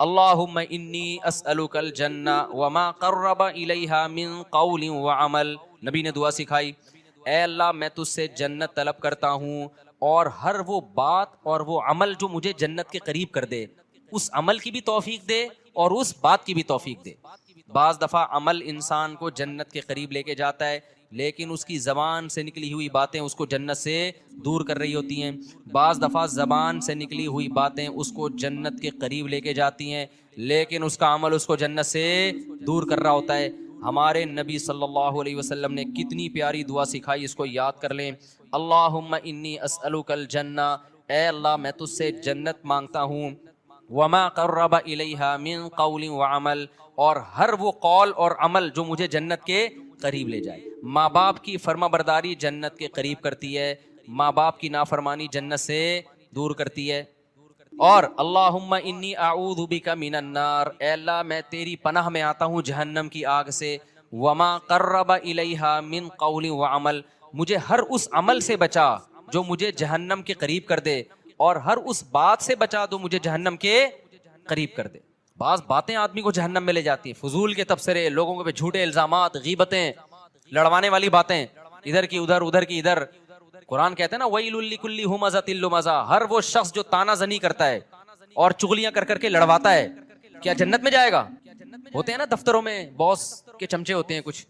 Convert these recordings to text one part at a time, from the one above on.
اللہم انی اسألک الجنہ وما قرب الیہا من قول وعمل. نبی نے دعا سکھائی، اے اللہ میں تجھ سے جنت طلب کرتا ہوں اور ہر وہ بات اور وہ عمل جو مجھے جنت کے قریب کر دے، اس عمل کی بھی توفیق دے اور اس بات کی بھی توفیق دے. بعض دفعہ عمل انسان کو جنت کے قریب لے کے جاتا ہے، لیکن اس کی زبان سے نکلی ہوئی باتیں اس کو جنت سے دور کر رہی ہوتی ہیں. بعض دفعہ زبان سے نکلی ہوئی باتیں اس کو جنت کے قریب لے کے جاتی ہیں، لیکن اس کا عمل اس کو جنت سے دور کر رہا ہوتا ہے. ہمارے نبی صلی اللہ علیہ وسلم نے کتنی پیاری دعا سکھائی، اس کو یاد کر لیں. اللہم انی اسألک الجنہ، اے اللہ میں تجھ سے جنت مانگتا ہوں، وما قرب الیہا من قول وعمل، اور ہر وہ قول اور عمل جو مجھے جنت کے قریب لے جائے. ماں باپ کی فرما برداری جنت کے قریب کرتی ہے، ماں باپ کی نافرمانی جنت سے دور کرتی ہے. اور اللہم انی اعوذ بک من النار، اے اللہ میں تیری پناہ میں آتا ہوں جہنم کی آگ سے. وما قرب الیہا من قول وعمل، مجھے ہر اس عمل سے بچا جو مجھے جہنم کے قریب کر دے، اور ہر اس بات سے بچا دو مجھے جہنم کے قریب کر دے. بعض باتیں آدمی کو جہنم میں لے جاتی ہیں، فضول کے تبصرے، لوگوں پہ جھوٹے الزامات، غیبتیں، لڑوانے والی باتیں، ادھر کی ادھر ادھر کی ادھر. قرآن کہتے ہیں نا ویل لکل ہمزۃ لمزہ، ہر وہ شخص جو تانا زنی کرتا ہے اور چغلیاں کر کر کے لڑواتا ہے، کیا جنت میں جائے گا؟ ہوتے ہیں نا دفتروں میں باس کے چمچے ہوتے ہیں کچھ،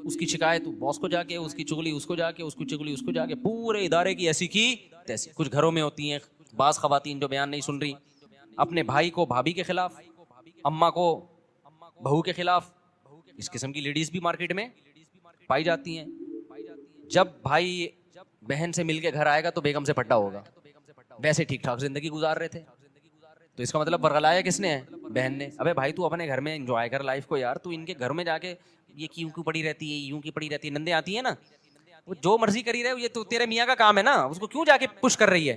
اس کی شکایت باس کو جا کے، اس کی چغلی اس کو جا کے، اس کی چغلی اس کو جا کے، پورے ادارے کی ایسی کی تیسی. کچھ گھروں میں ہوتی ہیں بعض خواتین جو بیان نہیں سن رہی، اپنے بھائی کو بھابھی کے خلاف، اماں کو بہو کے خلاف. اس قسم کی لیڈیز بھی مارکیٹ میں پائی جاتی ہیں. جب بھائی بہن سے مل کے گھر آئے گا تو بیگم سے پھٹا ہوگا، ویسے ٹھیک ٹھاک زندگی گزار رہے تھے، تو اس کا مطلب برگلایا کس نے ہے؟ بہن نے. ابے بھائی تو اپنے گھر میں انجوائے کر لائف کو یار، تو ان کے گھر میں جا کے یہ کیوں پڑی رہتی ہے، یوں کی پڑی رہتی ہے، نندیں آتی ہیں نا، وہ جو مرضی کری رہے، یہ تو تیرے میاں کا کام ہے نا، اس کو کیوں جا کے پش کر رہی ہے؟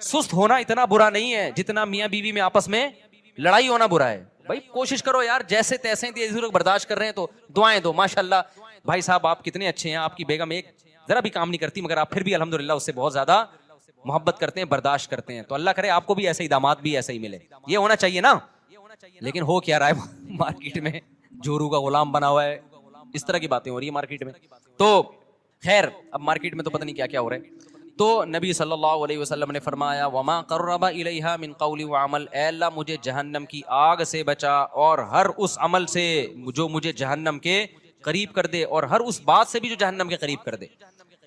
سست ہونا اتنا برا نہیں ہے جتنا میاں بیوی میں آپس میں لڑائی ہونا برا ہے. بھائی کوشش کرو یار، جیسے تیسے برداشت کر رہے ہیں تو دعائیں دو. ماشاءاللہ بھائی صاحب آپ کتنے اچھے ہیں، آپ کی بیگم ایک ذرا بھی کام نہیں کرتی، مگر آپ پھر بھی الحمدللہ اس سے بہت زیادہ محبت کرتے ہیں، برداشت کرتے ہیں. تو اللہ کرے آپ کو بھی ایسے ہی داماد بھی ایسے ہی ملے، یہ ہونا چاہیے نا. لیکن ہو کیا رہا ہے مارکیٹ میں، جورو کا غلام بنا ہوا ہے، اس طرح کی باتیں ہو رہی ہیں مارکیٹ میں. تو خیر اب مارکیٹ میں تو پتہ نہیں کیا کیا ہو رہا ہے. تو نبی صلی اللہ علیہ وسلم نے فرمایا وما قرب الیہا من قول وعمل، اے اللہ مجھے جہنم کی آگ سے بچا اور ہر اس عمل سے جو مجھے جہنم کے قریب کر دے، اور ہر اس بات سے بھی جو جہنم کے قریب کر دے.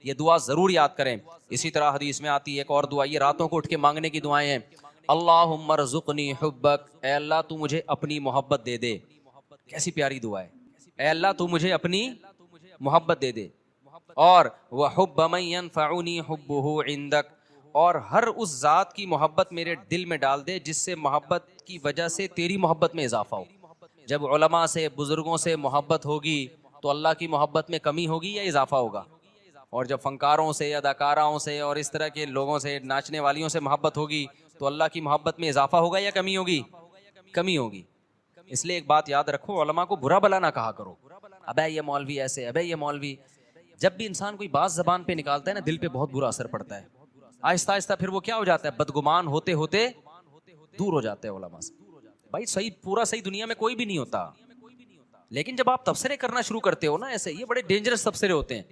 یہ دعا ضرور یاد کریں. اسی طرح حدیث میں آتی ہے ایک اور دعا، یہ راتوں کو اٹھ کے مانگنے کی دعائیں ہیں. اللہم ارزقنی حبک، اے اللہ تو مجھے اپنی محبت دے دے. کیسی پیاری دعا ہے، اے اللہ تو مجھے اپنی محبت دے دے. اور وحب من ينفعنی حبہ عندک، اور ہر اس ذات کی محبت میرے دل میں ڈال دے جس سے محبت کی وجہ سے تیری محبت میں اضافہ ہو. جب علماء سے بزرگوں سے محبت ہوگی تو اللہ کی محبت میں کمی ہوگی یا اضافہ ہوگا؟ اور جب فنکاروں سے، اداکاراؤں سے اور اس طرح کے لوگوں سے، ناچنے والیوں سے محبت ہوگی تو اللہ کی محبت میں اضافہ ہوگا یا کمی ہوگی؟ کمی ہوگی. اس لیے ایک بات یاد رکھو، علماء کو برا بلا نہ کہا کرو، ابے یہ مولوی ایسے، ابے یہ مولوی. جب بھی انسان کوئی بات زبان پہ نکالتا ہے نا، دل پہ بہت برا اثر پڑتا ہے. آہستہ آہستہ پھر وہ کیا ہو جاتا ہے، بدگمان ہوتے ہوتے دور ہو جاتے ہیں علماء سے. بھائی صحیح، پورا صحیح دنیا میں کوئی بھی نہیں ہوتا، لیکن جب آپ تبصرے کرنا شروع کرتے ہو نا ایسے، یہ بڑے ڈینجرس تبصرے ہوتے ہیں.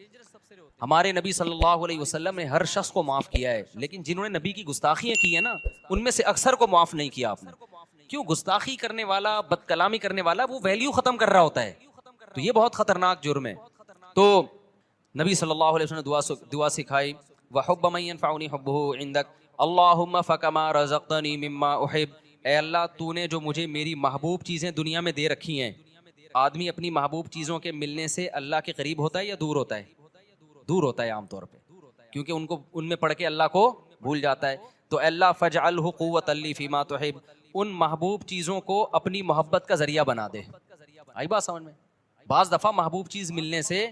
ہمارے نبی صلی اللہ علیہ وسلم نے ہر شخص کو معاف کیا ہے، لیکن جنہوں نے نبی کی گستاخیاں کی ہیں نا، ان میں سے اکثر کو معاف نہیں کیا آپ نے. کیوں؟ گستاخی کرنے والا، بد کلامی کرنے والا وہ ویلیو ختم کر رہا ہوتا ہے، تو یہ بہت خطرناک جرم ہے. تو نبی صلی اللہ علیہ وسلم نے دعا سکھائی وحب من ينفعنی حبہ عندک اللہم فکما رزقتنی مما احب، اے اللہ تو نے جو مجھے میری محبوب چیزیں دنیا میں دے رکھی ہیں. آدمی اپنی محبوب چیزوں کے ملنے سے اللہ کے قریب ہوتا ہے یا دور ہوتا ہے؟ دور ہوتا ہے عام طور پہ، کیونکہ ان میں پڑھ کے اللہ کو بھول جاتا ہے. تو اے اللہ فاجعلہ قوۃ لی فیما تحب، ان محبوب چیزوں کو اپنی محبت کا ذریعہ بنا دے. آئی بات سمجھ میں؟ بعض دفعہ محبوب چیز ملنے سے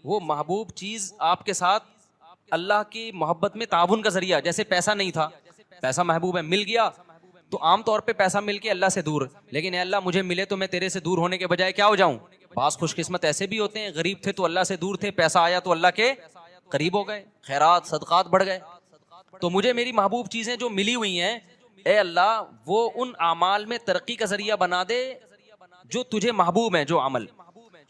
وہ محبوب چیز آپ کے ساتھ اللہ کی محبت میں تعاون کا ذریعہ، جیسے پیسہ نہیں تھا، پیسہ محبوب ہے، مل گیا تو عام طور پہ پیسہ مل کے اللہ سے دور، لیکن اے اللہ مجھے ملے تو میں تیرے سے دور ہونے کے بجائے کیا ہو جاؤں. بعض خوش قسمت ایسے بھی ہوتے ہیں، غریب تھے تو اللہ سے دور تھے، پیسہ آیا تو اللہ کے قریب ہو گئے، خیرات صدقات بڑھ گئے. تو مجھے میری محبوب چیزیں جو ملی ہوئی ہیں اے اللہ وہ ان اعمال میں ترقی کا ذریعہ بنا دے جو تجھے محبوب ہیں، جو عمل.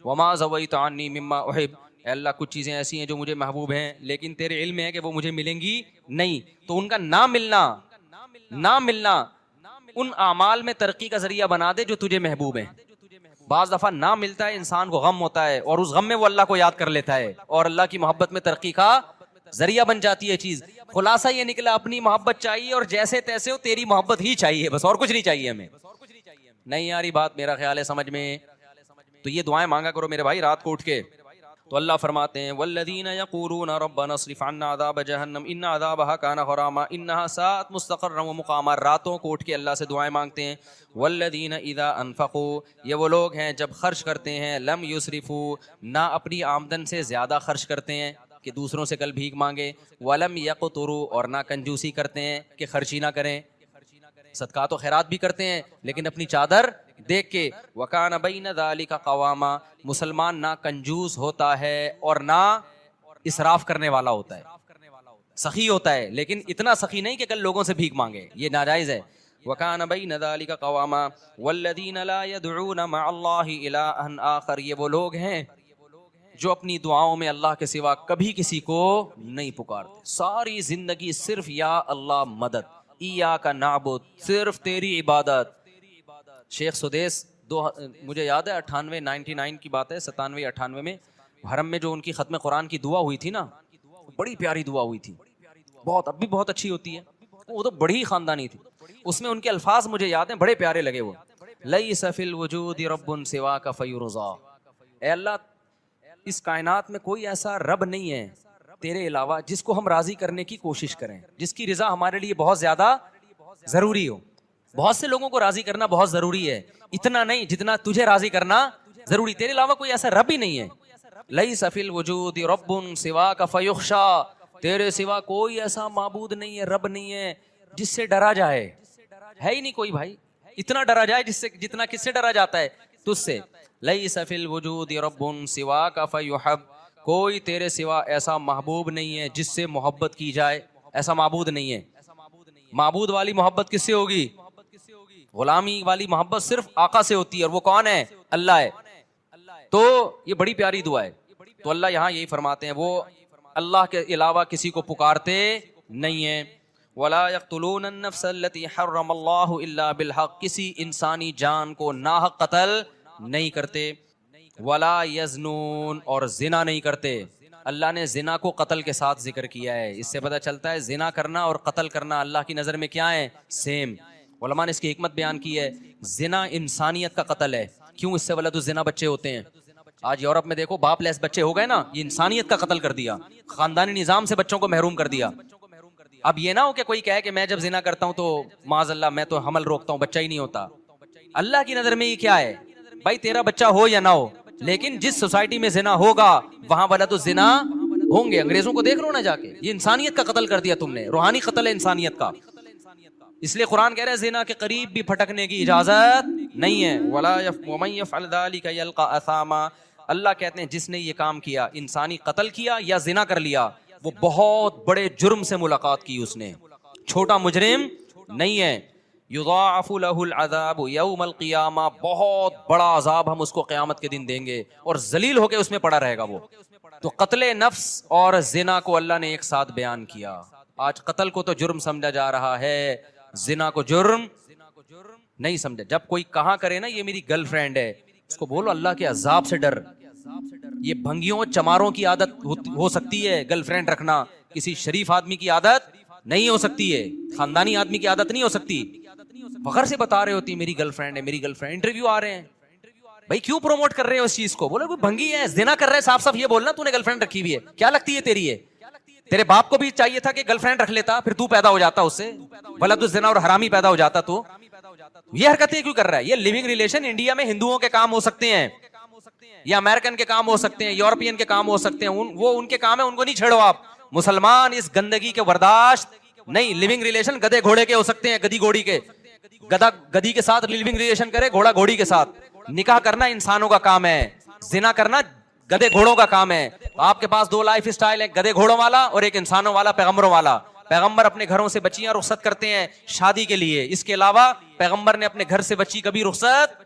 وما زویت عنی مما احب، اے اللہ کچھ چیزیں ایسی ہیں جو مجھے محبوب ہیں لیکن تیرے علم ہے کہ وہ مجھے ملیں گی نہیں، تو ان کا نہ ملنا ان اعمال میں ترقی کا ذریعہ بنا دے جو تجھے محبوب ہیں. بعض دفعہ نہ ملتا ہے، انسان کو غم ہوتا ہے اور اس غم میں وہ اللہ کو یاد کر لیتا ہے اور اللہ کی محبت میں ترقی کا ذریعہ بن جاتی ہے چیز. خلاصہ یہ نکلا اپنی محبت چاہیے اور جیسے تیسے ہو تیری محبت ہی چاہیے بس، اور کچھ نہیں چاہیے ہمیں. نہیں یاری بات میرا خیال ہے سمجھ میں. تو یہ دعائیں مانگا کرو میرے بھائی رات کو اٹھ کے. تو اللہ فرماتے ہیں والذین یقولون ربنا اصرف عنا عذاب جہنم ان عذابها کان غراما انها ساءت مستقرا ومقاما. راتوں کو اٹھ کے اللہ سے دعائیں مانگتے ہیں. والذین اذا انفقوا، یہ وہ لوگ ہیں جب خرچ کرتے ہیں، لم یسرفوا، نہ اپنی آمدن سے زیادہ خرچ کرتے ہیں کہ دوسروں سے کل بھیک مانگے، ولم یقتروا، اور نہ کنجوسی کرتے ہیں کہ خرچی نہ کریں. صدقات و خیرات بھی کرتے ہیں لیکن اپنی چادر دیکھ کے. وکان بین ذالک قواما، مسلمان نہ کنجوس ہوتا ہے اور نہ اسراف کرنے والا ہوتا ہے، سخی ہوتا ہے لیکن اتنا سخی نہیں کہ کل لوگوں سے بھیک مانگے، یہ ناجائز ہے. وکان بین ذالک قواما والذین لا يدعون مع اللہ الہا آخر، یہ وہ لوگ ہیں جو اپنی دعاؤں میں اللہ کے سوا کبھی کسی کو نہیں پکارتے. ساری زندگی صرف یا اللہ مدد، ایاک نعبد، صرف تیری عبادت. شیخ سدیس مجھے یاد ہے 99 کی بات ہے، 97-98 میں حرم میں جو ان کی ختم قرآن کی دعا ہوئی تھی نا، بڑی پیاری دعا ہوئی تھی، بہت اب بھی بہت اچھی ہوتی ہے، وہ تو بڑی ہی خاندانی تھی. اس میں ان کے الفاظ مجھے یاد ہیں، بڑے پیارے لگے. وہ لیس فی الوجود رب سواک فیرضا، اے اللہ اس کائنات میں کوئی ایسا رب نہیں ہے تیرے علاوہ جس کو ہم راضی کرنے کی کوشش کریں، جس کی رضا ہمارے لیے بہت زیادہ ضروری ہو. بہت سے لوگوں کو راضی کرنا بہت ضروری ہے، اتنا نہیں جتنا تجھے راضی کرنا ضروری. تیرے علاوہ کوئی ایسا رب ہی نہیں ہے. لیس فی الوجود رب سواک فیخشا، تیرے سوا کوئی ایسا معبود نہیں ہے، رب نہیں ہے جس سے ڈرا جائے. ہے ہی نہیں کوئی بھائی اتنا ڈرا جائے جس سے، جتنا کس سے ڈرا جاتا ہے؟ تجھ سے. لیس فی الوجود رب سواک فیحب، کوئی تیرے سوا ایسا محبوب نہیں ہے جس سے محبت کی جائے، ایسا معبود نہیں ہے. معبود والی محبت کس سے ہوگی؟ غلامی والی محبت صرف آقا سے ہوتی ہے، اور وہ کون ہے؟ اللہ ہے. تو یہ بڑی پیاری دعا ہے. تو اللہ یہاں یہی فرماتے ہیں وہ اللہ کے علاوہ کسی کو پکارتے نہیں ہیں. ولا يقتلون النفس التي حرم اللہ الا بالحق، کسی انسانی جان کو ناحق قتل نہیں کرتے. ولا یزنون، اور زنا نہیں کرتے. اللہ نے زنا کو قتل کے ساتھ ذکر کیا ہے، اس سے پتہ چلتا ہے زنا کرنا اور قتل کرنا اللہ کی نظر میں کیا ہے؟ سیم. علماء نے اس کی حکمت بیان کی ہے. زنا انسانیت کا قتل ہے. کیوں؟ اس سے ولد الزنا بچے ہوتے ہیں. آج یورپ میں دیکھو باپ لیس بچے ہو گئے نا، یہ انسانیت کا قتل کر دیا، خاندانی نظام سے بچوں کو محروم کر دیا. اب یہ نہ ہو کہ کوئی کہے کہ میں جب زنا کرتا ہوں تو معاذ اللہ میں تو حمل روکتا ہوں، بچہ ہی نہیں ہوتا. اللہ کی نظر میں یہ کیا ہے بھائی؟ تیرا بچہ ہو یا نہ ہو، لیکن جس سوسائٹی میں زنا ہوگا وہاں ولد الزنا ہوں گے. انگریزوں کو دیکھ لو نا جا کے، یہ انسانیت کا قتل کر دیا تم نے، روحانی قتل ہے انسانیت کا. اس لیے قرآن کہہ رہا ہے زنا کے قریب بھی پھٹکنے کی اجازت نہیں ہے. وَمَن يَفْعَلْ ذَلِكَ يَلْقَ أَثَامًا، اللہ کہتے ہیں جس نے یہ کام کیا، انسانی قتل کیا یا زنا کر لیا، وہ بہت بڑے جرم سے ملاقات کی اس نے، چھوٹا مجرم نہیں ہے. یضاعف له العذاب یوم القیامہ، بہت بڑا عذاب ہم اس کو قیامت کے دن دیں گے اور ذلیل ہو کے اس میں پڑا رہے گا وہ. تو قتل نفس اور زنا کو اللہ نے ایک ساتھ بیان کیا. آج قتل کو تو جرم سمجھا جا رہا ہے، زنا کو جرم نہیں سمجھا. جب کوئی کہاں کرے نا یہ میری گرل فرینڈ ہے، اس کو بولو اللہ کے عذاب سے ڈر. یہ بھنگیوں چماروں کی عادت ہو سکتی ہے گرل فرینڈ رکھنا، کسی شریف آدمی کی عادت نہیں ہو سکتی ہے، خاندانی آدمی کی عادت نہیں ہو سکتی. فخر سے بتا رہے ہوتی میری گرل فرینڈ ہے، میری گرل فرینڈ. انٹرویو آ رہے ہیں، بھائی کیوں پروموٹ کر رہے ہو اس چیز کو؟ بولے کوئی بھنگی ہے، زنا کر رہے، صاف صاف یہ بولنا تو نے گرل فرینڈ رکھی ہوئی ہے، کیا لگتی ہے تیری ہے؟ تیرے باپ کو بھی چاہیے تھا کہ گرل فرینڈ رکھ لیتا، پھر تو پیدا ہو جاتا اس سے ولد الزنا اور حرامی پیدا ہو جاتا. تو یہ حرکتیں کیوں کر رہا ہے؟ یہ لیونگ ریلیشن انڈیا میں ہندوؤں کے کام ہو سکتے ہیں، یا امریکن کے کام ہو سکتے ہیں، یورپین کے کام ہو سکتے ہیں، وہ ان کے کام ہے، ان کو نہیں چھیڑو آپ. مسلمان اس گندگی کے برداشت نہیں. لیونگ ریلیشن گدے گھوڑے کے ہو سکتے ہیں، گدی گھوڑی کے، گدھا گدی کے ساتھ لیونگ ریلیشن کرے، گھوڑا گھوڑی کے ساتھ. نکاح کرنا انسانوں کا کام ہے، زنا کرنا گدے گھوڑوں کا کام ہے. آپ کے پاس دو لائف سٹائل ہے، گدے گھوڑوں والا اور ایک انسانوں والا، پیغمبروں والا. پیغمبر اپنے گھروں سے بچیاں رخصت کرتے ہیں شادی کے لیے, اس کے علاوہ پیغمبر نے اپنے گھر سے بچی کبھی رخصت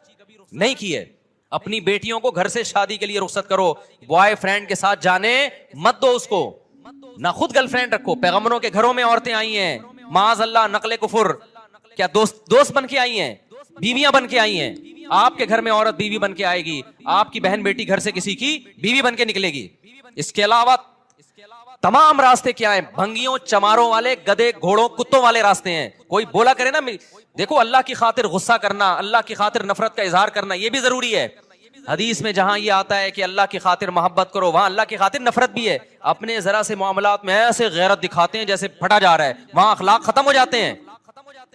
نہیں کی ہے. اپنی بیٹیوں کو گھر سے شادی کے لیے رخصت کرو, بوائے فرینڈ کے ساتھ جانے مت دو اس کو, نہ خود گرل فرینڈ رکھو. پیغمبروں کے گھروں میں عورتیں آئی ہیں معاذ اللہ نقل کفر, کیا دوست بن کے آئی ہیں, بیویاں بن کے آئی ہیں. آپ کے گھر میں عورت بیوی بن کے آئے گی, آپ کی بہن بیٹی گھر سے کسی کی بیوی بن کے نکلے گی. اس کے علاوہ تمام راستے کیا ہیں, بھنگیوں چماروں والے, گدے گھوڑوں کتوں والے راستے ہیں. کوئی بولا کرے نا, دیکھو اللہ کی خاطر غصہ کرنا, اللہ کی خاطر نفرت کا اظہار کرنا یہ بھی ضروری ہے. حدیث میں جہاں یہ آتا ہے کہ اللہ کی خاطر محبت کرو, وہاں اللہ کی خاطر نفرت بھی ہے. اپنے ذرا سے معاملات میں ایسے غیرت دکھاتے ہیں جیسے پھٹا جا رہا ہے, وہاں اخلاق ختم ہو جاتے ہیں.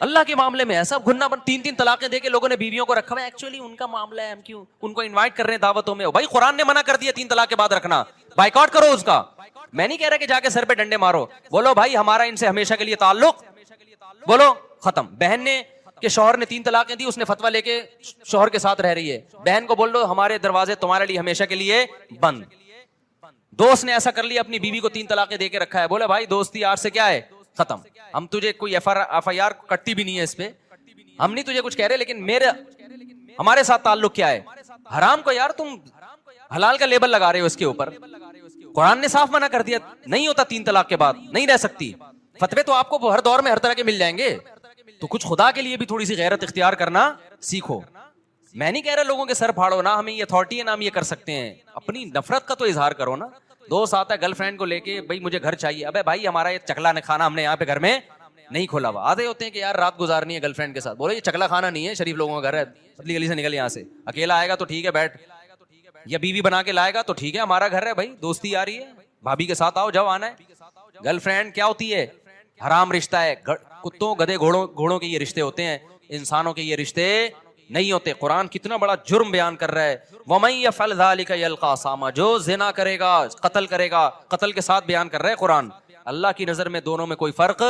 اللہ کے معاملے میں ایسا گھننا بن, 3 طلاقیں دے کے لوگوں نے بیویوں کو رکھا ہے. ایکچولی ان کا معاملہ ہے, ہم کیوں ان کو انوائٹ کر رہے ہیں دعوتوں میں؟ بھائی قرآن نے منع کر دیا 3 طلاق کے بعد رکھنا, بائیکاٹ کرو اس کا. میں نہیں کہہ رہا کہ جا کے سر پہ ڈنڈے مارو, بولو بھائی ہمارا ان سے ہمیشہ کے لیے تعلق, بولو ختم. بہن نے کہ شوہر نے 3 طلاقیں دی, اس نے فتویٰ لے کے شوہر کے ساتھ رہ رہی ہے, بہن کو بول دو ہمارے دروازے تمہارے لیے ہمیشہ کے لیے بند. دوست نے ایسا کر لیا اپنی بیوی کو 3 طلاقیں دے کے رکھا ہے, بولے بھائی دوستی یار سے کیا ہے ختم, ہم تجھے کوئی ایف آئی آر کٹتی بھی نہیں ہے اس پہ, ہم نہیں تجھے کچھ کہہ رہے, لیکن ہمارے ساتھ تعلق کیا ہے. حرام کو یار تم حلال کا لیبل لگا رہے ہو اس کے اوپر. قرآن نے صاف منع کر دیا, نہیں ہوتا 3 طلاق کے بعد, نہیں رہ سکتی. فتوے تو آپ کو ہر دور میں ہر طرح کے مل جائیں گے, تو کچھ خدا کے لیے بھی تھوڑی سی غیرت اختیار کرنا سیکھو. میں نہیں کہہ رہا لوگوں کے سر پھاڑو, نہ ہمیں یہ اتھارٹی ہے نہ ہم یہ کر سکتے ہیں, اپنی نفرت کا تو اظہار کرو نا. دوست آتا ہے گرل فرینڈ کو لے کے, بھائی مجھے گھر چاہیے, ابے بھائی ہمارا یہ چکلا کھانا ہم نے یہاں پہ گھر میں نہیں کھولا ہوا. آتے ہوتے ہیں کہ یار رات گزارنی ہے گرل فرینڈ کے ساتھ, بولو یہ چکلا کھانا نہیں ہے, شریف لوگوں کا گھر ہے, پتلی گلی سے نکل یہاں سے. اکیلا آئے گا تو ٹھیک ہے بیٹھ, یا بیوی بنا کے لائے گا تو ٹھیک ہے, ہمارا گھر ہے بھائی, دوستی آ رہی ہے, بھابھی کے ساتھ آؤ جب آنا ہے. گرل فرینڈ کیا ہوتی ہے؟ حرام رشتہ ہے. کتوں گدے گھوڑوں کے یہ رشتے ہوتے ہیں, انسانوں کے یہ رشتے نہیں ہوتے. قرآن کتنا بڑا جرم بیان کر رہا ہے, وَمَن يَفْعَلْ ذَلِكَ يَلْقَىٰ أَثَامًا, جو زنا کرے گا قتل کرے گا, قتل کے ساتھ بیان کر رہا ہے قرآن. اللہ کی نظر میں دونوں میں کوئی فرق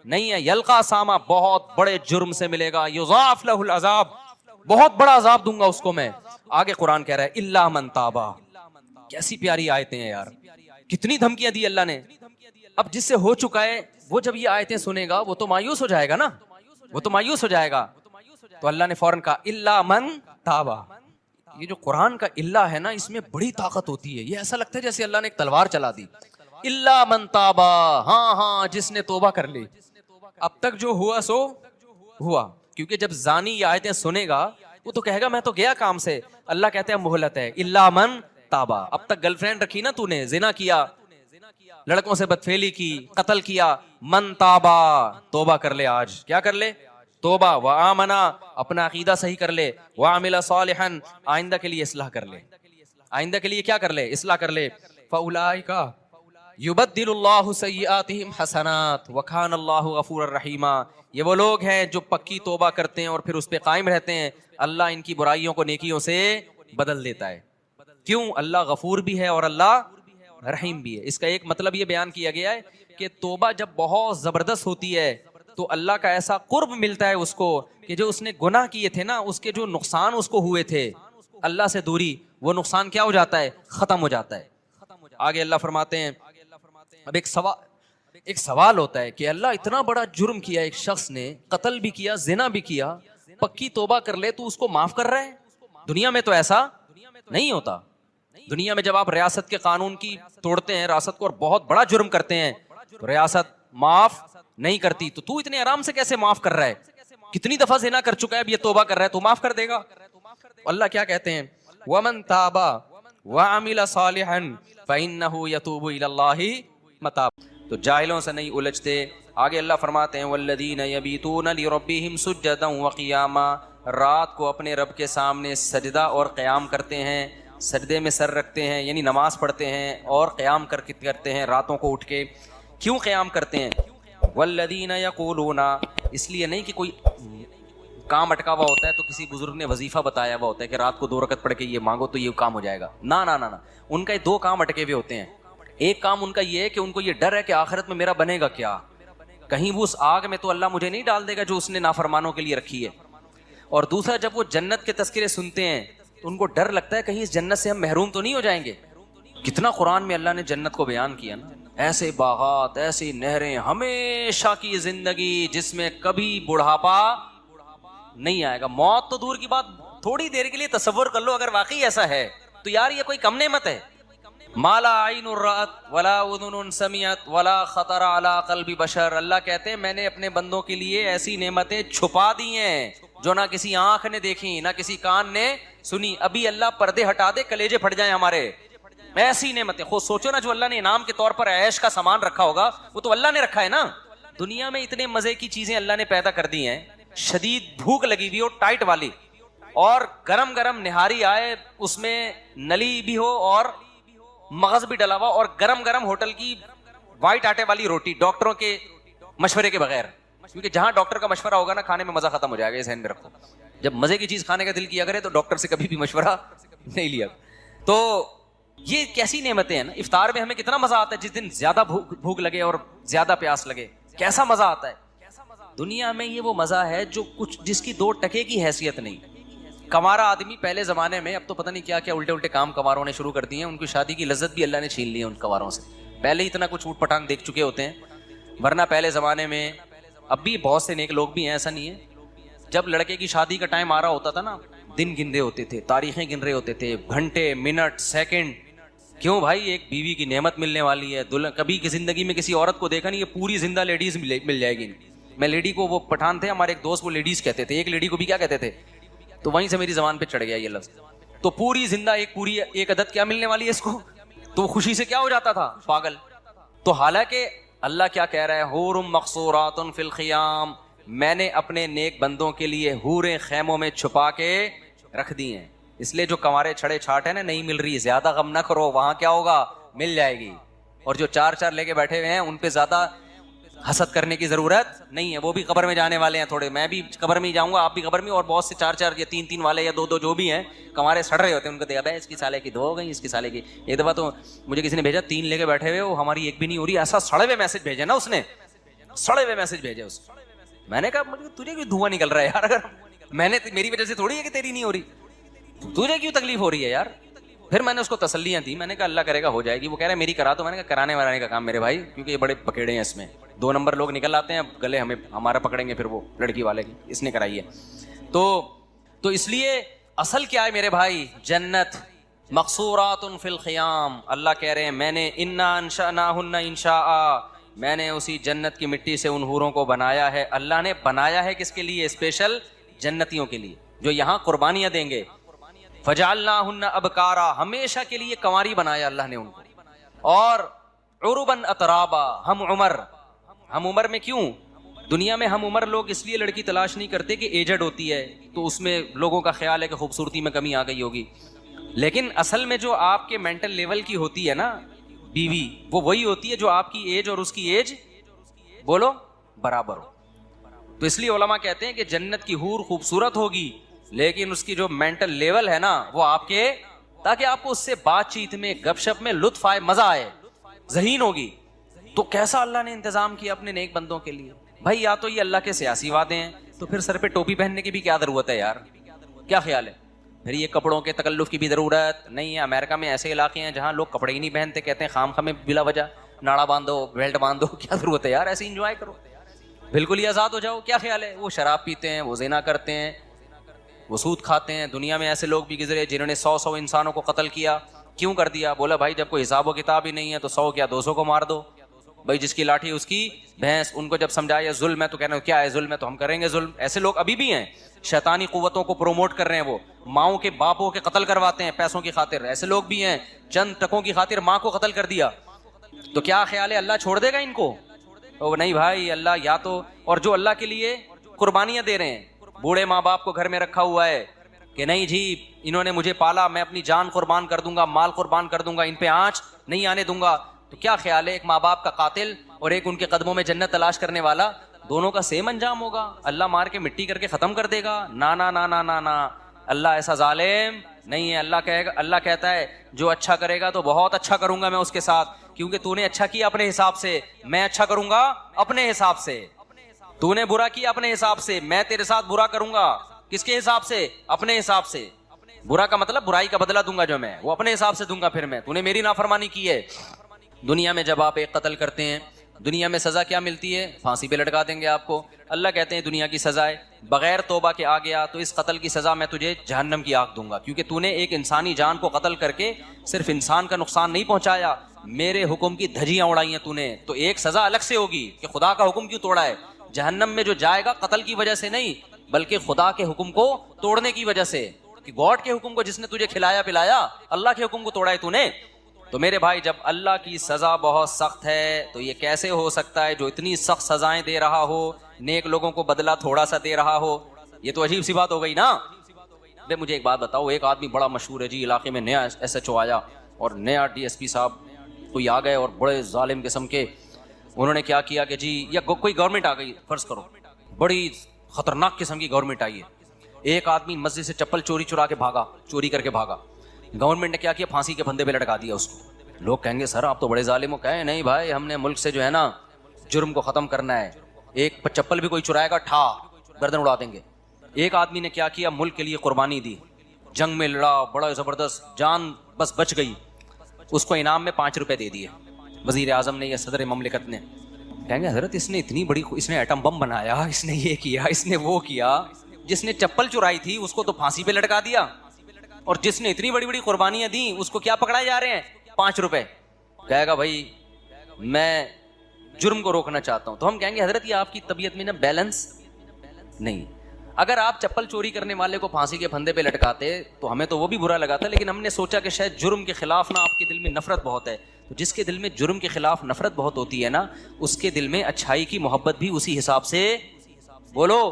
نہیں ہے. یلقا أثاما, بہت بڑے جرم سے ملے گا. یضاعف له العذاب, بہت بڑا عذاب دوں گا اس کو میں. آگے قرآن کہہ رہا ہے الا من تابا. کیسی پیاری آیتیں ہیں یار, کتنی دھمکیاں دی اللہ نے. اب جس سے ہو چکا ہے وہ جب یہ آیتیں سنے گا وہ تو مایوس ہو جائے گا نا, وہ تو مایوس ہو جائے گا. تو اللہ نے فوراً کہا الا من تابا. یہ جو قرآن کا الا ہے نا, اس میں بڑی طاقت ہوتی ہے. یہ ایسا لگتا ہے جیسے اللہ نے ایک تلوار چلا دی. الا من تابا, ہاں جس نے توبہ کر لی. اب تک جو ہوا سو ہوا, کیونکہ جب زانی یہ آیتیں سنے گا وہ تو کہے گا میں تو گیا کام سے. اللہ کہتے ہیں مہلت ہے, الا من تابا. اب تک گرل فرینڈ رکھی نا تو نے, زنا کیا, لڑکوں سے بدفعلی کی, قتل کیا, من تابا, توبہ کر لے. آج کیا کر لے؟ توبہ. وآمنا, اپنا عقیدہ صحیح کر لے. وعمل صالحا, آئندہ کے لیے اصلاح کر لے. آئندہ کے لیے کیا کر لے؟ اصلاح کر لے. فاولئک یبدل اللہ سیئاتہم حسنات وکان اللہ غفورا رحیما. یہ وہ لوگ ہیں جو پکی توبہ کرتے ہیں اور پھر اس پہ قائم رہتے ہیں. اللہ ان کی برائیوں کو نیکیوں سے بدل دیتا ہے. کیوں؟ اللہ غفور بھی ہے اور اللہ رحیم بھی ہے. اس کا ایک مطلب یہ بیان کیا گیا ہے کہ توبہ جب بہت زبردست ہوتی ہے تو اللہ کا ایسا قرب ملتا ہے اس کو کہ جو اس نے گناہ کیے تھے نا, اس کے جو نقصان اس کو ہوئے تھے, اللہ سے دوری, وہ نقصان کیا ہو جاتا ہے؟ ختم ہو جاتا ہے. آگے اللہ فرماتے ہیں, اب ایک سوال ہوتا ہے کہ اللہ اتنا بڑا جرم کیا ایک شخص نے, قتل بھی کیا, زنا بھی کیا, پکی توبہ کر لے تو اس کو معاف کر رہا ہے. دنیا میں تو ایسا نہیں ہوتا. دنیا میں جب آپ ریاست کے قانون کی توڑتے ہیں, ریاست کو, اور بہت بڑا جرم کرتے ہیں, تو ریاست معاف نہیں کرتی. تو اتنے آرام سے کیسے معاف کر رہا ہے؟ کتنی دفعہ زنا کر چکا ہے, اب یہ توبہ کر رہا ہے تو معاف کر دے گا. اللہ کیا کہتے ہیں, وَمَن تَابَ وَعَمِلَ صَالِحًا فَإِنَّهُ يَتُوبُ إِلَى اللَّهِ مَتَابًا. تو جاہلوں سے نہیں الجھتے. آگے اللہ فرماتے ہیں وَالَّذِينَ يَبِيتُونَ لِرَبِّهِمْ سُجَّدًا وَقِيَامًا, رات کو اپنے رب کے سامنے سجدہ اور قیام کرتے ہیں. سجدے میں سر رکھتے ہیں یعنی نماز پڑھتے ہیں, اور قیام کرتے ہیں راتوں کو اٹھ کے. کیوں قیام کرتے ہیں؟ والذین یقولون, اس لیے نہیں کہ کوئی کام اٹکا ہوا ہوتا ہے تو کسی بزرگ نے وظیفہ بتایا ہوا ہوتا ہے کہ رات کو 2 رکعت پڑھ کے یہ مانگو تو یہ کام ہو جائے گا. نہ, ان کا 2 کام اٹکے ہوئے ہوتے ہیں. ایک کام ان کا یہ ہے کہ ان کو یہ ڈر ہے کہ آخرت میں میرا بنے گا کیا, کہیں وہ اس آگ میں تو اللہ مجھے نہیں ڈال دے گا جو اس نے نافرمانوں کے لیے رکھی ہے. اور دوسرا, جب وہ جنت کے تذکرے سنتے ہیں تو ان کو ڈر لگتا ہے کہیں اس جنت سے ہم محروم تو نہیں ہو جائیں گے. کتنا قرآن میں اللہ نے جنت کو بیان کیا نا, ایسے باغات، ایسی نہریں، ہمیشہ کی زندگی جس میں کبھی بڑھاپا نہیں آئے گا. موت تو دور کی بات، تھوڑی دیر کے لیے تصور کر لو اگر واقعی ایسا ہے تو یار یہ کوئی کم نعمت ہے. مالا عین رأت ولا اذن سمعت ولا خطر علی قلب بشر. اللہ کہتے ہیں میں نے اپنے بندوں کے لیے ایسی نعمتیں چھپا دی ہیں جو نہ کسی آنکھ نے دیکھی نہ کسی کان نے سنی. ابھی اللہ پردے ہٹا دے کلیجے پھٹ جائیں ہمارے. ایسی نعمتیں خود سوچو نا، جو اللہ نے انعام کے طور پر عیش کا سامان رکھا ہوگا وہ تو اللہ نے رکھا ہے نا. دنیا میں اتنے مزے کی چیزیں اللہ نے پیدا کر دی ہیں. شدید بھوک لگی ہوئی ہو ٹائٹ والی، اور گرم گرم نہاری آئے، اس میں نلی بھی ہو اور مغز بھی ڈلا ہوا، اور گرم گرم ہوٹل کی وائٹ آٹے والی روٹی ڈاکٹروں کے مشورے کے بغیر. کیونکہ جہاں ڈاکٹر کا مشورہ ہوگا نا کھانے میں مزہ ختم ہو جائے گا، یہ ذہن میں رکھو. جب مزے کی چیز کھانے کا دل کیا کرے تو ڈاکٹر سے کبھی بھی مشورہ نہیں لیا. تو یہ کیسی نعمتیں ہیں نا. افطار میں ہمیں کتنا مزہ آتا ہے جس دن زیادہ بھوک لگے اور زیادہ پیاس لگے، کیسا مزہ آتا ہے. دنیا میں یہ وہ مزہ ہے جو کچھ جس کی 2 ٹکے کی حیثیت نہیں. کمارا آدمی پہلے زمانے میں، اب تو پتہ نہیں کیا کیا الٹے الٹے کام کماروں نے شروع کر دیے ہیں. ان کی شادی کی لذت بھی اللہ نے چھین لی ہے ان کماروں سے. پہلے اتنا کچھ اوٹ پٹانگ دیکھ چکے ہوتے ہیں. ورنہ پہلے زمانے میں، اب بھی بہت سے نیک لوگ بھی ہیں، ایسا نہیں ہے. جب لڑکے کی شادی کا ٹائم آ رہا ہوتا تھا نا، دن گن رہے ہوتے تھے، تاریخیں گن رہے ہوتے تھے، گھنٹے، منٹ، سیکنڈ. کیوں بھائی؟ ایک بیوی کی نعمت ملنے والی ہے. کبھی کی زندگی میں کسی عورت کو دیکھا نہیں، یہ پوری زندہ لیڈیز مل جائے گی. میں لیڈی کو، وہ پٹھان تھے ہمارے ایک دوست، وہ لیڈیز کہتے تھے. ایک لیڈی کو بھی کیا کہتے تھے؟ تو وہیں سے میری زبان پہ چڑھ گیا یہ لفظ. تو پوری زندہ ایک عدد کیا ملنے والی ہے اس کو، تو خوشی سے کیا ہو جاتا تھا، پاگل. تو حالانکہ اللہ کیا کہہ رہا ہے؟ حور مقصورات فی الخیام. میں نے اپنے نیک بندوں کے لیے حوریں خیموں میں چھپا کے رکھ دی ہیں. اس لیے جو کنوارے چھڑے چھاٹ ہیں نا، نہیں مل رہی، زیادہ غم نہ کرو، وہاں کیا ہوگا، مل جائے گی. اور جو 4 لے کے بیٹھے ہوئے ہیں ان پہ زیادہ حسد کرنے کی ضرورت نہیں ہے. وہ بھی قبر میں جانے والے ہیں تھوڑے. میں بھی قبر میں ہی جاؤں گا، آپ بھی قبر میں. اور بہت سے 4 یا 3 والے یا 2 جو بھی ہیں کنوارے سڑ رہے ہوتے ہیں، ان کو دیکھا بھائی اس کی سالے کی 2 ہو گئی، اس کی سالے کی. ایک دفعہ تو مجھے کسی نے بھیجا 3 لے کے بیٹھے ہوئے، وہ ہماری ایک بھی نہیں ہو رہی. ایسا سڑے ہوئے میسج بھیجے نا اس نے، سڑے ہوئے میسج بھیجے اس. میں نے کہا تجھے کیوں دھواں نکل رہا ہے یار؟ اگر میں نے، میری وجہ سے تھوڑی ہے کہ تیری نہیں ہو رہی، تجھے کیوں تکلیف ہو رہی ہے یار؟ پھر میں نے اس کو تسلیاں دی. میں نے کہا اللہ کرے گا ہو جائے گی. وہ کہہ رہا ہے میری کرا. تو میں نے کہا کرانے ورانے کا کام میرے بھائی، کیونکہ یہ بڑے پکیڑے ہیں اس میں. 2 نمبر لوگ نکل آتے ہیں، گلے ہمارا پکڑیں گے پھر وہ لڑکی والے کی. اس نے کرائی ہے. تو اس لیے اصل کیا ہے میرے بھائی؟ جنت. مقصورات فی الخیام. اللہ کہہ رہے ہیں میں نے انا انشأناہن انشاء، میں نے اسی جنت کی مٹی سے ان حوروں کو بنایا ہے. اللہ نے بنایا ہے کس کے لیے؟ اسپیشل جنتیوں کے لیے جو یہاں قربانیاں دیں گے. فجعلناہن ابکارا، ہمیشہ کے لیے کنواری بنایا اللہ نے ان کو. اور عرباً اترابا، ہم عمر میں. کیوں دنیا میں ہم عمر لوگ اس لیے لڑکی تلاش نہیں کرتے کہ ایجڈ ہوتی ہے تو اس میں لوگوں کا خیال ہے کہ خوبصورتی میں کمی آ گئی ہوگی. لیکن اصل میں جو آپ کے مینٹل لیول کی ہوتی ہے نا بیوی، وہ وہی ہوتی ہے جو آپ کی ایج اور اس کی ایج بولو برابر ہو. تو اس لیے علماء کہتے ہیں کہ جنت کی حور خوبصورت ہوگی لیکن اس کی جو مینٹل لیول ہے نا وہ آپ کے، تاکہ آپ کو اس سے بات چیت میں، گپ شپ میں لطف آئے، مزہ آئے، ذہین ہوگی. تو کیسا اللہ نے انتظام کیا اپنے نیک بندوں کے لیے. بھائی یا تو یہ اللہ کے سیاسی وعدے ہیں، تو پھر سر پہ ٹوپی پہننے کی بھی کیا ضرورت ہے یار؟ کیا خیال ہے؟ پھر یہ کپڑوں کے تکلف کی بھی ضرورت نہیں ہے. امریکہ میں ایسے علاقے ہیں جہاں لوگ کپڑے ہی نہیں پہنتے، کہتے ہیں خام خامے بلا وجہ ناڑا باندھو، بیلٹ باندھو. کیا ضرورت ہے یار؟ ایسے انجوائے کرو، بالکل ہی آزاد ہو جاؤ. کیا خیال ہے؟ وہ شراب پیتے ہیں، وہ زنا کرتے ہیں، وہ سود کھاتے ہیں. دنیا میں ایسے لوگ بھی گزرے جنہوں نے 100 انسانوں کو قتل کیا. کیوں کر دیا؟ بولا بھائی جب کوئی حساب و کتاب ہی نہیں ہے تو 100 کیا 200 کو مار دو. بھائی جس کی لاٹھی اس کی بھینس. ان کو جب سمجھایا ظلم ہے تو کہنا کیا ہے ظلم ہے تو ہم کریں گے ظلم. ایسے لوگ ابھی بھی ہیں، شیطانی قوتوں کو پروموٹ کر رہے ہیں. وہ ماؤں کے باپوں کے قتل کرواتے ہیں پیسوں کی خاطر. ایسے لوگ بھی ہیں، چند ٹکوں کی خاطر ماں کو قتل کر دیا. تو کیا خیال ہے اللہ چھوڑ دے گا ان کو؟ او نہیں بھائی، اللہ یا تو، اور جو اللہ کے لیے قربانیاں دے رہے ہیں، بوڑھے ماں باپ کو گھر میں رکھا ہوا ہے کہ نہیں جی انہوں نے مجھے پالا، میں اپنی جان قربان کر دوں گا، مال قربان کر دوں گا، ان پہ آنچ نہیں آنے دوں گا. تو کیا خیال ہے ایک ماں باپ کا قاتل اور ایک ان کے قدموں میں جنت تلاش کرنے والا، دونوں کا سیم انجام ہوگا؟ اللہ مار کے مٹی کر کے ختم کر دے گا؟ نا نا نا نا نا نا، اللہ ایسا ظالم نہیں ہے. اللہ کہتا ہے جو اچھا کرے گا تو بہت اچھا کروں گا میں اس کے ساتھ، کیونکہ تو نے اچھا کیا اپنے حساب سے، میں اچھا کروں گا اپنے حساب سے. تو نے برا کیا اپنے حساب سے، میں تیرے ساتھ برا کروں گا. کس کے حساب سے؟ اپنے حساب سے. برا کا مطلب برائی کا بدلہ دوں گا جو میں، وہ اپنے حساب سے دوں گا. پھر میں، تو نے میری نافرمانی کی ہے دنیا میں جب آپ ایک قتل کرتے ہیں، دنیا میں سزا کیا ملتی ہے؟ پھانسی پہ لٹکا دیں گے آپ کو. اللہ کہتے ہیں دنیا کی سزا ہے، بغیر توبہ کے آ گیا تو اس قتل کی سزا میں تجھے جہنم کی آگ دوں گا، کیونکہ تو نے ایک انسانی جان کو قتل کر کے صرف انسان کا نقصان نہیں پہنچایا، میرے حکم کی دھجیاں اڑائی ہیں تو نے. تو ایک سزا الگ سے ہوگی کہ خدا کا حکم کیوں توڑا ہے. جہنم میں جو جائے گا قتل کی وجہ سے نہیں، بلکہ خدا کے حکم کو توڑنے کی وجہ سے، کہ گاڈ کے حکم کو جس نے تجھے کھلایا پلایا، اللہ کے حکم کو توڑا ہے تو نے. تو میرے بھائی جب اللہ کی سزا بہت سخت ہے تو یہ کیسے ہو سکتا ہے جو اتنی سخت سزائیں دے رہا ہو نیک لوگوں کو بدلہ تھوڑا سا دے رہا ہو؟ یہ تو عجیب سی بات ہو گئی نا. بے مجھے ایک بات بتاؤ، ایک آدمی بڑا مشہور ہے جی علاقے میں، نیا ایس ایچ او آیا اور نیا ڈی ایس پی صاحب کوئی آ گئے اور بڑے ظالم قسم کے انہوں نے کیا کیا کہ جی، یا کوئی گورنمنٹ آ گئی، فرض کرو بڑی خطرناک قسم کی گورنمنٹ آئی ہے، ایک آدمی مسجد سے چپل چوری کر کے بھاگا، گورنمنٹ نے کیا کیا؟ پھانسی کے پھندے پہ لٹکا دیا اس کو. لوگ کہیں گے سر آپ تو بڑے ظالم ہو. کہیں نہیں بھائی، ہم نے ملک سے جو ہے نا جرم کو ختم کرنا ہے، ایک چپل بھی کوئی چرائے گا ٹھا گردن اڑا دیں گے. ایک آدمی نے کیا کیا؟ ملک کے لیے قربانی دی، جنگ میں لڑا، بڑا زبردست، جان بس بچ گئی، اس کو انعام میں 5 روپے دے دیے وزیر اعظم نے یا صدر مملکت نے. کہیں گے حضرت اس نے اتنی بڑی، اس نے ایٹم بم بنایا، اس نے یہ کیا، اس نے وہ کیا، جس نے چپل چرائی تھی اس کو تو پھانسی پہ لٹکا دیا، اور جس نے اتنی بڑی بڑی قربانیاں دیں اس کو کیا پکڑائے جا رہے ہیں؟ 5 روپے. کہے گا بھائی میں جرم کو روکنا چاہتا ہوں. تو ہم کہیں گے حضرت یہ آپ کی طبیعت میں نا بیلنس نہیں. اگر آپ چپل چوری کرنے والے کو پھانسی کے پھندے پہ لٹکاتے تو ہمیں تو وہ بھی برا لگا تھا، لیکن ہم نے سوچا کہ شاید جرم کے خلاف نا آپ کے دل میں نفرت بہت ہے. تو جس کے دل میں جرم کے خلاف نفرت بہت ہوتی ہے نا، اس کے دل میں اچھائی کی محبت بھی اسی حساب سے بولو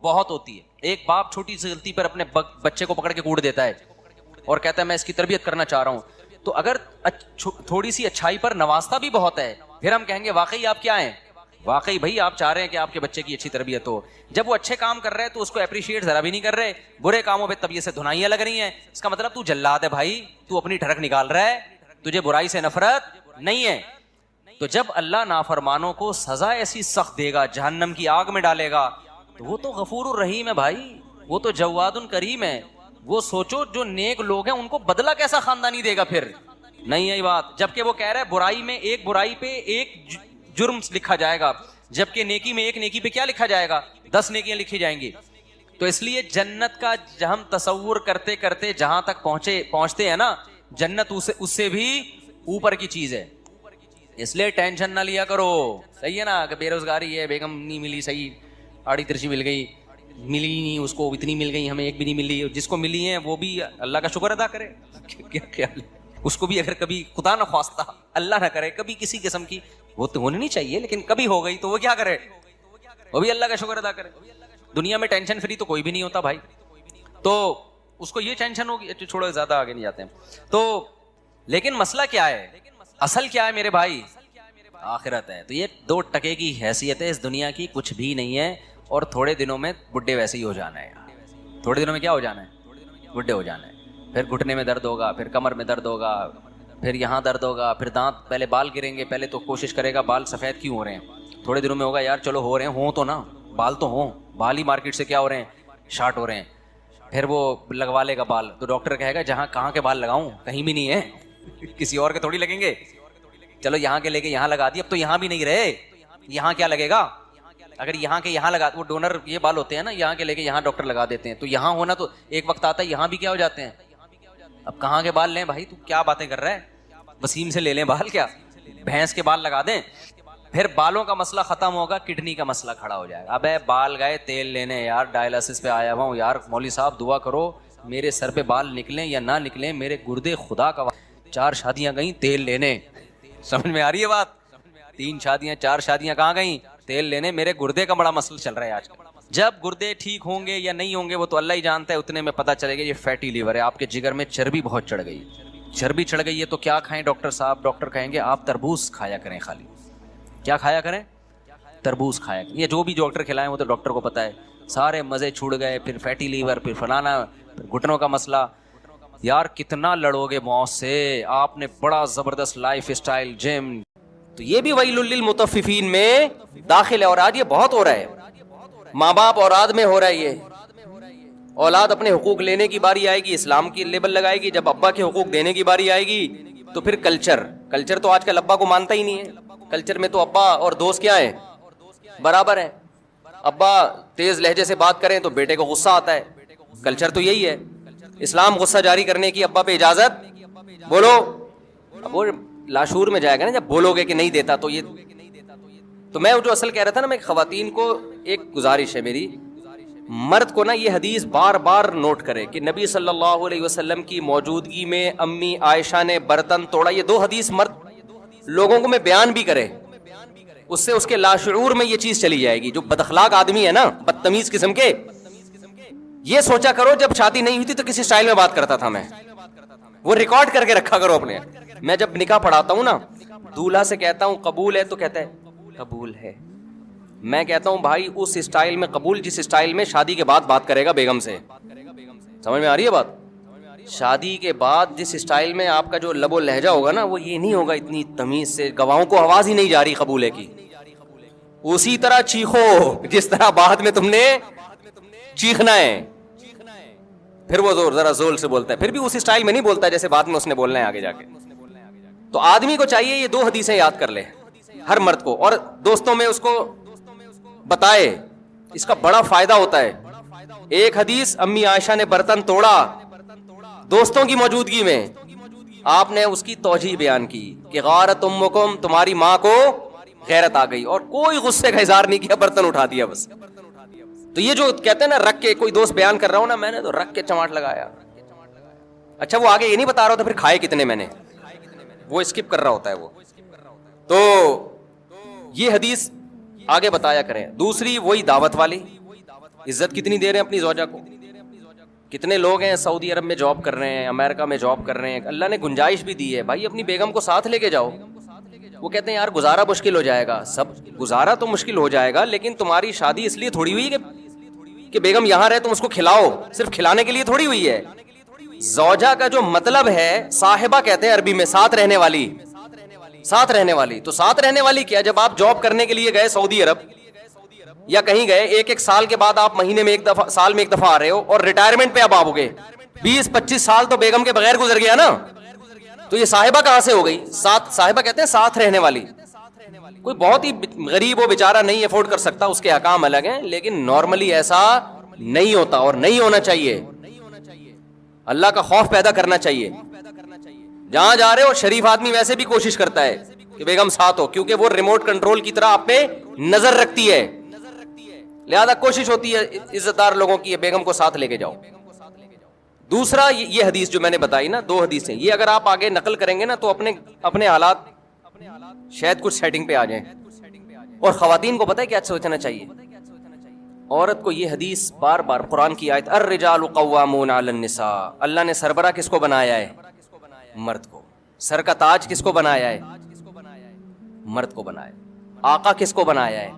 بہت ہوتی ہے. ایک باپ چھوٹی سی غلطی پر اپنے بچے کو پکڑ کے کوڑ دیتا ہے اور کہتا ہے میں اس کی تربیت کرنا چاہ رہا ہوں، تو اگر تھوڑی سی اچھائی پر نوازتا بھی بہت ہے، پھر ہم کہیں گے واقعی آپ کیا ہیں، واقعی بھائی آپ چاہ رہے ہیں کہ آپ کے بچے کی اچھی تربیت ہو. جب وہ اچھے کام کر رہے ہیں تو اس کو اپریشیٹ ذرا بھی نہیں کر رہے، برے کاموں پہ طبیعت سے دھنائیاں لگ رہی ہیں، اس کا مطلب تو جلاد ہے بھائی، تو اپنی ٹھڑک نکال رہا ہے، تجھے برائی سے نفرت نہیں ہے. تو جب اللہ نافرمانوں کو سزا ایسی سخت دے گا، جہنم کی آگ میں ڈالے گا، تو وہ تو غفور الرحیم ہے بھائی، وہ تو جواد کریم ہے. وہ سوچو جو نیک لوگ ہیں ان کو بدلہ کیسا خاندانی دے گا پھر. نہیں ہے بات، جبکہ وہ کہہ رہا ہے برائی میں ایک برائی پہ ایک جرم لکھا جائے گا، جبکہ نیکی میں ایک نیکی پہ کیا لکھا جائے گا؟ 10 نیکیاں لکھی جائیں گی. تو اس لیے جنت کا ہم تصور کرتے کرتے جہاں تک پہنچتے ہیں نا، جنت اس سے بھی اوپر کی چیز ہے. اس لیے ٹینشن نہ لیا کرو، صحیح ہے نا، کہ بے روزگاری ہے، بیگم نہیں ملی، صحیح آڑی ترچی مل گئی، ملی نہیں اس کو، اتنی مل گئی، ہمیں ایک بھی نہیں ملی. جس کو ملی ہیں وہ بھی اللہ کا شکر ادا کرے. کیا خیال ہے؟ اس کو بھی اگر کبھی خدا نہ خواستہ اللہ نہ کرے کبھی کسی قسم کی، وہ تو ہونی نہیں چاہیے لیکن کبھی ہو گئی تو وہ کیا کرے؟ وہ بھی اللہ کا شکر ادا کرے. دنیا میں ٹینشن فری تو کوئی بھی نہیں ہوتا بھائی، تو اس کو یہ ٹینشن ہوگی. چھوڑو زیادہ آگے نہیں جاتے ہیں. تو لیکن مسئلہ کیا ہے، اصل کیا ہے میرے بھائی؟ آخرت ہے. تو یہ 2 ٹکے کی حیثیت ہے اس دنیا کی، کچھ بھی نہیں ہے. اور تھوڑے دنوں میں بڈھے ویسے ہی ہو جانا ہے. تھوڑے دنوں میں کیا ہو جانا ہے؟ بڈھے ہو جانا ہے. پھر گھٹنے میں درد ہوگا، پھر کمر میں درد ہوگا، پھر یہاں درد ہوگا، پھر دانت، پہلے بال گریں گے، پہلے تو کوشش کرے گا بال سفید کیوں ہو رہے ہیں. تھوڑے دنوں میں ہوگا یار چلو ہو رہے ہیں، ہوں تو نا، بال تو ہوں، بال ہی مارکیٹ سے کیا ہو رہے ہیں؟ شارٹ ہو رہے ہیں. پھر وہ لگوا لے گا بال، تو ڈاکٹر کہے گا جہاں کہاں کے بال لگاؤں، کہیں بھی نہیں ہے، کسی اور کے تھوڑی لگیں گے. چلو یہاں کے لے کے یہاں لگا دی، اب تو یہاں بھی نہیں رہے، یہاں کیا لگے گا؟ اگر یہاں کے یہاں لگا، وہ ڈونر یہ بال ہوتے ہیں نا، یہاں کے لے کے یہاں ڈاکٹر لگا دیتے ہیں، تو یہاں ہونا تو ایک وقت آتا ہے یہاں بھی کیا ہو جاتے ہیں. اب کہاں کے بال لیں بھائی؟ تو کیا باتیں کر رہا ہے؟ وسیم سے لے لیں بال، کیا بھینس کے بال لگا دیں؟ پھر بالوں کا مسئلہ ختم ہوگا، کڈنی کا مسئلہ کھڑا ہو جائے گا. ابے بال گئے تیل لینے، یار ڈائلسس پہ آیا ہوا ہوں، یار مولوی صاحب دعا کرو میرے سر پہ بال نکلیں یا نہ نکلیں، میرے گردے خدا کا 4 شادیاں گئیں تیل لینے. سمجھ میں آ رہی ہے بات؟ 3 شادیاں 4 شادیاں کہاں گئیں؟ تیل لینے. میرے گردے کا بڑا مسئلہ چل رہا ہے آج کل. جب گردے ٹھیک ہوں گے یا نہیں ہوں گے وہ تو اللہ ہی جانتا ہے، اتنے میں پتہ چلے گا یہ فیٹی لیور ہے، آپ کے جگر میں چربی بہت چڑھ گئی. چربی چڑھ گئی ہے تو کیا کھائیں ڈاکٹر صاحب؟ ڈاکٹر کہیں گے آپ تربوز کھایا کریں. خالی کیا کھایا کریں؟ تربوز کھایا کریں. یہ جو بھی ڈاکٹر کھلائیں وہ تو ڈاکٹر کو پتہ ہے. سارے مزے چھوڑ گئے، پھر فیٹی لیور، پھر فلانا، پھر گھٹنوں کا مسئلہ. یار کتنا لڑو گے موت سے، آپ نے بڑا زبردست لائف اسٹائل، جم. تو یہ بھی ویل للمطففین میں داخل ہے. اور آج یہ بہت ہو رہا ہے، ماں باپ اولاد میں ہو رہا ہے. یہ اولاد اپنے حقوق لینے کی باری آئے گی، اسلام کی لیبل لگائے گی. جب ابا کے حقوق دینے کی باری آئے گی تو پھر کلچر تو آج کل ابا کو مانتا ہی نہیں ہے. کلچر میں تو ابا اور دوست کیا ہیں؟ برابر ہیں. ابا تیز لہجے سے بات کریں تو بیٹے کو غصہ آتا ہے. کلچر تو یہی ہے. اسلام غصہ جاری کرنے کی ابا پہ اجازت بولو. اب وہ لاشور میں جائے گا نا جب بولو گے کہ نہیں دیتا تو یہ. تو میں جو اصل کہہ رہا تھا نا, میں خواتین کو ایک گزارش ہے میری, مرد کو نا یہ حدیث بار بار نوٹ کرے کہ نبی صلی اللہ علیہ وسلم کی موجودگی میں امی عائشہ نے برتن توڑا. یہ 2 حدیث مرد لوگوں کو میں بیان بھی کرے, اس سے اس کے لاشعور میں یہ چیز چلی جائے گی. جو بد اخلاق آدمی ہے نا, بدتمیز قسم کے, یہ سوچا کرو جب شادی نہیں ہوئی تھی تو کسی سٹائل میں بات کرتا تھا میں, وہ ریکارڈ کر کے رکھا کرو اپنے. میں جب نکاح پڑھاتا ہوں نا, دولہا سے کہتا ہوں قبول ہے تو کہتا ہے قبول ہے. میں کہتا ہوں بھائی اس اسٹائل میں قبول جس اسٹائل میں شادی کے بعد بات کرے گا بیگم سے. سمجھ میں آ رہی ہے بات؟ شادی کے بعد جس اسٹائل میں آپ کا جو لب و لہجہ ہوگا نا, وہ یہ نہیں ہوگا اتنی تمیز سے, گواہوں کو آواز ہی نہیں جا رہی قبول ہے کی. اسی طرح چیخو جس طرح بعد میں تم نے چیخنا ہے. پھر وہ ذرا زور سے بولتا ہے, پھر بھی اس اسٹائل میں نہیں بولتا جیسے بعد میں اس نے بولنا ہے آگے جا کے. تو آدمی کو چاہیے یہ 2 حدیثیں یاد کر لے, ہر مرد کو, اور دوستوں میں اس کو بتائے. اس کا بڑا فائدہ ہوتا ہے. ایک حدیث امی عائشہ نے برتن توڑا دوستوں کی موجودگی میں, آپ نے اس کی توجیہ بیان کی کہ غارت امکم, تمہاری ماں کو غیرت آ گئی, اور کوئی غصے کا اظہار نہیں کیا, برتن اٹھا دیا بس. تو یہ جو کہتے ہیں نا رکھ کے, کوئی دوست بیان کر رہا ہوں نا, میں نے تو رکھ کے چماٹ لگایا. اچھا وہ آگے یہ نہیں بتا رہا ہوتا پھر کھائے کتنے میں نے, وہ اسکپ کر رہا ہوتا ہے وہ. تو یہ حدیث آگے بتایا کریں. دوسری وہی دعوت والی, عزت کتنی دے رہے ہیں اپنی زوجہ کو. کتنے لوگ ہیں سعودی عرب میں جاب کر رہے ہیں, امریکہ میں جاب کر رہے ہیں, اللہ نے گنجائش بھی دی ہے, بھائی اپنی بیگم کو ساتھ لے کے جاؤ. وہ کہتے ہیں یار گزارا مشکل ہو جائے گا. سب گزارا تو مشکل ہو جائے گا, لیکن تمہاری شادی اس لیے تھوڑی ہوئی کہ بیگم یہاں رہے, تم اس کو کھلاؤ, صرف کھلانے کے لیے تھوڑی ہوئی ہے. زوجہ کا جو مطلب ہے, صاحبہ کہتے ہیں عربی میں, ساتھ رہنے والی. ساتھ رہنے والی, تو ساتھ رہنے والی کیا, جب آپ جاب کرنے کے لیے گئے سعودی عرب یا کہیں گئے, ایک سال کے بعد آپ مہینے میں ایک دفعہ, سال میں ایک دفعہ آ رہے ہو, اور ریٹائرمنٹ پہ اب آپ ہو گئے, 20-25 سال تو بیگم کے بغیر گزر گیا نا. تو یہ صاحبہ کہاں سے ہو گئی؟ صاحبہ کہتے ہیں ساتھ رہنے والی. کوئی بہت ہی غریب ہو بیچارہ نہیں افورڈ کر سکتا, اس کے احکام الگ ہیں, لیکن نارملی ایسا نہیں ہوتا اور نہیں ہونا چاہیے. اللہ کا خوف پیدا کرنا چاہیے. جہاں جا رہے ہو شریف آدمی ویسے بھی کوشش کرتا ہے کہ بیگم ساتھ ہو, کیونکہ وہ ریموٹ کنٹرول کی طرح آپ پہ نظر رکھتی ہے, لہذا کوشش ہوتی ہے عزت دار لوگوں کی بیگم کو ساتھ لے کے جاؤ. دوسرا یہ حدیث جو میں نے بتائی نا, 2 حدیثیں, یہ اگر آپ آگے نقل کریں گے نا تو اپنے حالات شاید کچھ سیٹنگ پہ آ جائیں. اور خواتین کو پتہ ہے کیا سوچنا چاہیے, عورت کو یہ حدیث بار بار, قرآن کی آیت الرجال قوامون علی النساء, اللہ نے سربراہ کس کو بنایا ہے؟ مرد کو. سر کا تاج کس کو بنایا ہے؟ مرد کو بنایا. آقا کس کو بنایا ہے؟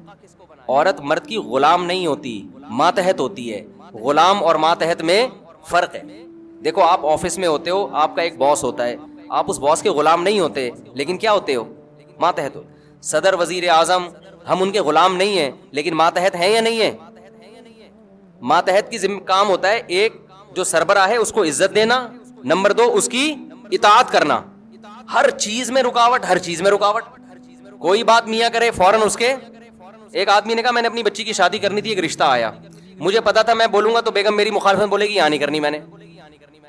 عورت مرد کی غلام نہیں ہوتی, ماتحت ہوتی ہے. غلام اور ماتحت میں فرق ہے. دیکھو آپ آفس میں ہوتے ہو, آپ کا ایک باس ہوتا ہے, آپ اس باس کے غلام نہیں ہوتے, لیکن کیا ہوتے ہو؟ ماتحت ہو. صدر, وزیر اعظم, ہم ان کے غلام نہیں ہیں, لیکن ماتحت ہیں یا نہیں ہیں؟ ماتحت کی کام ہوتا ہے, ایک جو سربراہ ہے اس کو عزت دینا, نمبر 2 اس کی اطاعت کرنا. ہر چیز میں رکاوٹ, ہر چیز میں رکاوٹ. کوئی بات میاں کرے فوراً اس کے. ایک آدمی نے کہا میں نے اپنی بچی کی شادی کرنی تھی, ایک رشتہ آیا, مجھے پتا تھا میں بولوں گا تو بیگم میری مخالفت بولے گی, یہاں نہیں کرنی میں نے.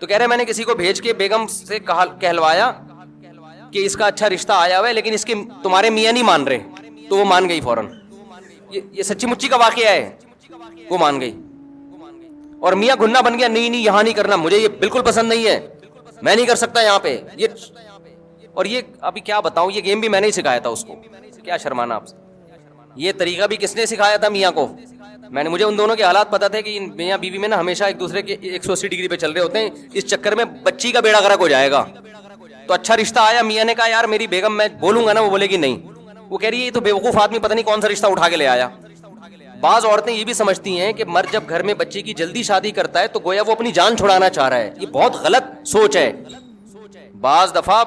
تو کہہ رہے میں نے کسی کو بھیج کے بیگم سے کہلوایا کہ اس کا اچھا رشتہ آیا ہوا ہے, لیکن اس کے تمہارے میاں نہیں مان رہے. تو وہ مان گئی فوراً. یہ سچی مچی کا واقعہ ہے. وہ مان گئی, اور میاں گھننا بن گیا, نہیں یہاں نہیں کرنا, مجھے یہ بالکل پسند نہیں ہے, میں نہیں کر سکتا یہاں پہ. اور یہ ابھی کیا بتاؤں, یہ گیم بھی میں نے ہی سکھایا تھا اس کو. کیا شرمانا آپ سے. یہ طریقہ بھی کس نے سکھایا تھا؟ میاں کو. مجھے ان دونوں کے حالات پتا تھے کہ میاں بیوی میں نا ہمیشہ ایک دوسرے کے 180 ڈگری پہ چل رہے ہوتے ہیں, اس چکر میں بچی کا بیڑا غرق ہو جائے گا. تو اچھا رشتہ آیا, میاں نے کہا یار میری بیگم, میں بولوں گا نا وہ بولے گی نہیں. وہ کہہ رہی ہے یہ تو بیوقوف آدمی پتہ نہیں کون سا رشتہ اٹھا کے لے آیا. بعض عورتیں یہ بھی سمجھتی ہیں کہ مرد جب گھر میں بچی کی جلدی شادی کرتا ہے تو گویا وہ اپنی جان چھڑانا چاہ رہا ہے. یہ بہت غلط سوچ ہے. بعض دفعہ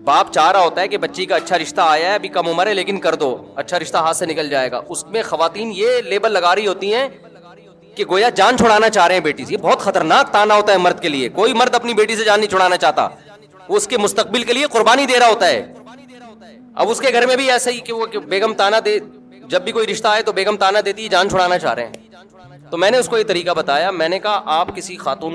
باپ چاہ رہا ہوتا ہے کہ بچی کا اچھا رشتہ آیا ہے, ابھی کم عمر ہے, لیکن کر دو, اچھا رشتہ ہاتھ سے نکل جائے گا. اس میں خواتین یہ لیبل لگا رہی ہوتی ہیں کہ گویا جان چھڑانا چاہ رہے ہیں بیٹی سے. یہ بہت خطرناک تانا ہوتا ہے مرد کے لیے. کوئی مرد اپنی بیٹی سے جان نہیں چھڑانا چاہتا. وہ اس کے مستقبل کے لیے قربانی دے رہا ہوتا ہے. اب اس کے گھر میں بھی ایسا ہی کہ وہ بیگم تانا دے, جب بھی کوئی رشتہ آئے تو بیگم تانا دیتی ہے, جان چھڑانا چاہ رہے ہیں. تو میں نے اس کو یہ طریقہ بتایا, میں نے کہا آپ کسی خاتون کو